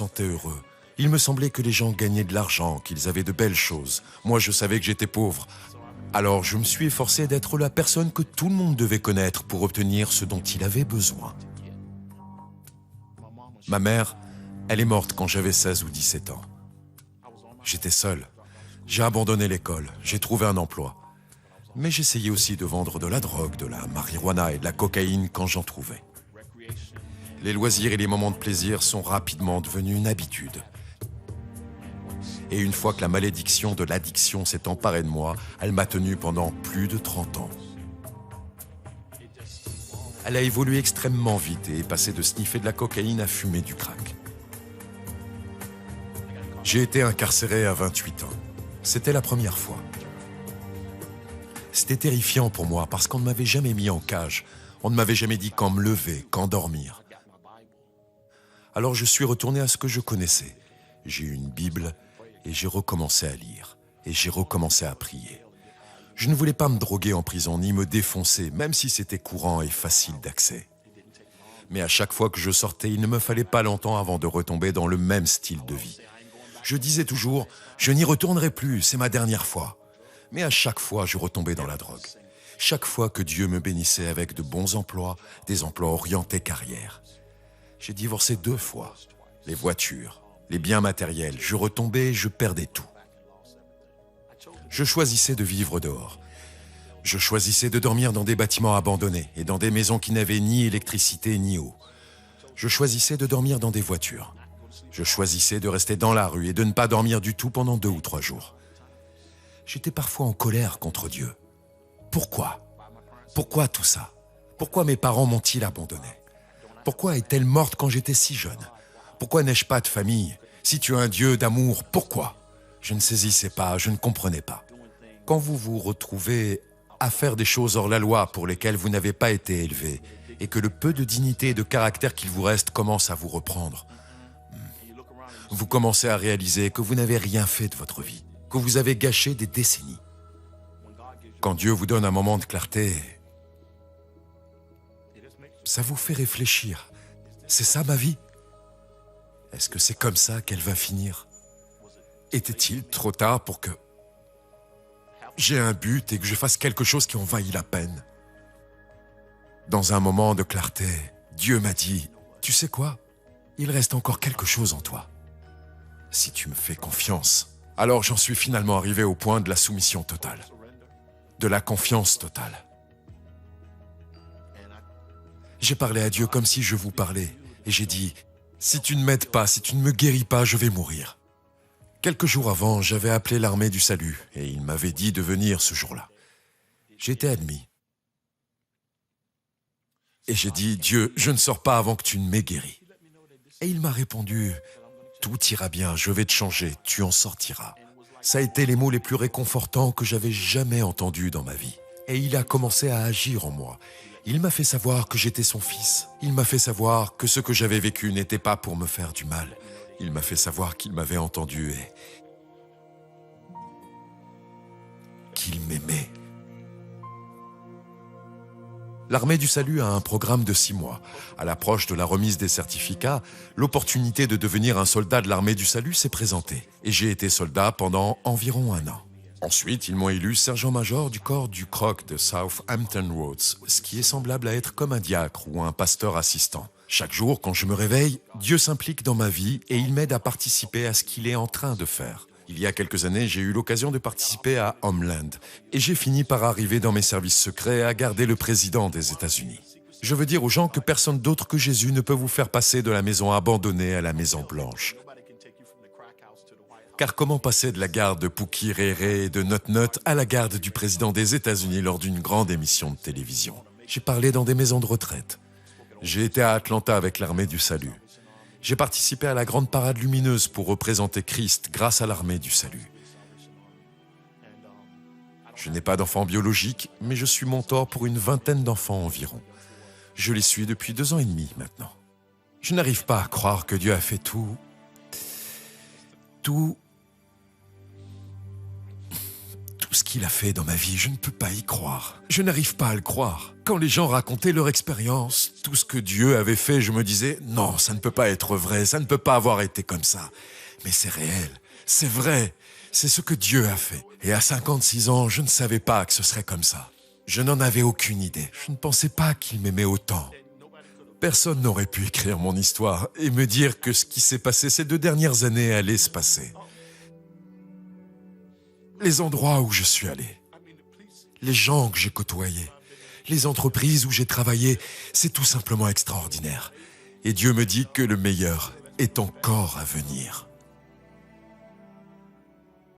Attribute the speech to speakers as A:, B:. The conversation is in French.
A: sentais heureux. Il me semblait que les gens gagnaient de l'argent, qu'ils avaient de belles choses. Moi, je savais que j'étais pauvre. Alors, je me suis efforcé d'être la personne que tout le monde devait connaître pour obtenir ce dont il avait besoin. Ma mère, elle est morte quand j'avais 16 ou 17 ans. J'étais seul. J'ai abandonné l'école. J'ai trouvé un emploi. Mais j'essayais aussi de vendre de la drogue, de la marijuana et de la cocaïne quand j'en trouvais. Les loisirs et les moments de plaisir sont rapidement devenus une habitude. Et une fois que la malédiction de l'addiction s'est emparée de moi, elle m'a tenu pendant plus de 30 ans. Elle a évolué extrêmement vite et est passée de sniffer de la cocaïne à fumer du crack. J'ai été incarcéré à 28 ans. C'était la première fois. C'était terrifiant pour moi parce qu'on ne m'avait jamais mis en cage. On ne m'avait jamais dit quand me lever, quand dormir. Alors je suis retourné à ce que je connaissais. J'ai eu une Bible et j'ai recommencé à lire. Et j'ai recommencé à prier. Je ne voulais pas me droguer en prison ni me défoncer, même si c'était courant et facile d'accès. Mais à chaque fois que je sortais, il ne me fallait pas longtemps avant de retomber dans le même style de vie. Je disais toujours, je n'y retournerai plus, c'est ma dernière fois. Mais à chaque fois, je retombais dans la drogue. Chaque fois que Dieu me bénissait avec de bons emplois, des emplois orientés carrière. J'ai divorcé 2 fois. Les voitures, les biens matériels, je retombais et je perdais tout. Je choisissais de vivre dehors. Je choisissais de dormir dans des bâtiments abandonnés et dans des maisons qui n'avaient ni électricité ni eau. Je choisissais de dormir dans des voitures. Je choisissais de rester dans la rue et de ne pas dormir du tout pendant 2 ou 3 jours. J'étais parfois en colère contre Dieu. Pourquoi? Pourquoi tout ça? Pourquoi mes parents m'ont-ils abandonné? Pourquoi est-elle morte quand j'étais si jeune? Pourquoi n'ai-je pas de famille? Si tu es un Dieu d'amour, pourquoi? Je ne saisissais pas, je ne comprenais pas. Quand vous vous retrouvez à faire des choses hors la loi pour lesquelles vous n'avez pas été élevé et que le peu de dignité et de caractère qu'il vous reste commence à vous reprendre, vous commencez à réaliser que vous n'avez rien fait de votre vie, que vous avez gâché des décennies. Quand Dieu vous donne un moment de clarté, ça vous fait réfléchir. C'est ça ma vie? Est-ce que c'est comme ça qu'elle va finir? Était-il trop tard pour que j'ai un but et que je fasse quelque chose qui en vaille la peine? Dans un moment de clarté, Dieu m'a dit, tu sais quoi? Il reste encore quelque chose en toi. Si tu me fais confiance, alors j'en suis finalement arrivé au point de la soumission totale, de la confiance totale. J'ai parlé à Dieu comme si je vous parlais et j'ai dit, si tu ne m'aides pas, si tu ne me guéris pas, je vais mourir. Quelques jours avant, j'avais appelé l'armée du salut et il m'avait dit de venir ce jour-là. J'étais admis. Et j'ai dit, Dieu, je ne sors pas avant que tu ne m'aies guéri. Et il m'a répondu, tout ira bien, je vais te changer, tu en sortiras. Ça a été les mots les plus réconfortants que j'avais jamais entendus dans ma vie. Et il a commencé à agir en moi. Il m'a fait savoir que j'étais son fils. Il m'a fait savoir que ce que j'avais vécu n'était pas pour me faire du mal. Il m'a fait savoir qu'il m'avait entendu et qu'il m'aimait. L'armée du salut a un programme de 6 mois. À l'approche de la remise des certificats, l'opportunité de devenir un soldat de l'armée du salut s'est présentée. Et j'ai été soldat pendant environ 1 an. Ensuite, ils m'ont élu sergent-major du corps du Croc de Southampton Roads, ce qui est semblable à être comme un diacre ou un pasteur assistant. Chaque jour, quand je me réveille, Dieu s'implique dans ma vie et il m'aide à participer à ce qu'il est en train de faire. Il y a quelques années, j'ai eu l'occasion de participer à Homeland et j'ai fini par arriver dans mes services secrets à garder le président des États-Unis. Je veux dire aux gens que personne d'autre que Jésus ne peut vous faire passer de la maison abandonnée à la maison blanche. Car comment passer de la garde de Pookie Réré et de Not Not à la garde du président des États-Unis lors d'une grande émission de télévision? J'ai parlé dans des maisons de retraite. J'ai été à Atlanta avec l'armée du salut. J'ai participé à la grande parade lumineuse pour représenter Christ grâce à l'armée du salut. Je n'ai pas d'enfants biologiques, mais je suis mentor pour une vingtaine d'enfants environ. Je les suis depuis 2 ans et demi maintenant. Je n'arrive pas à croire que Dieu a fait tout ce qu'il a fait dans ma vie, je ne peux pas y croire. Je n'arrive pas à le croire. Quand les gens racontaient leur expérience, tout ce que Dieu avait fait, je me disais, non, ça ne peut pas être vrai, ça ne peut pas avoir été comme ça. Mais c'est réel, c'est vrai, c'est ce que Dieu a fait. Et à 56 ans, je ne savais pas que ce serait comme ça. Je n'en avais aucune idée. Je ne pensais pas qu'il m'aimait autant. Personne n'aurait pu écrire mon histoire et me dire que ce qui s'est passé ces 2 dernières années allait se passer. Les endroits où je suis allé, les gens que j'ai côtoyés, les entreprises où j'ai travaillé, c'est tout simplement extraordinaire. Et Dieu me dit que le meilleur est encore à venir.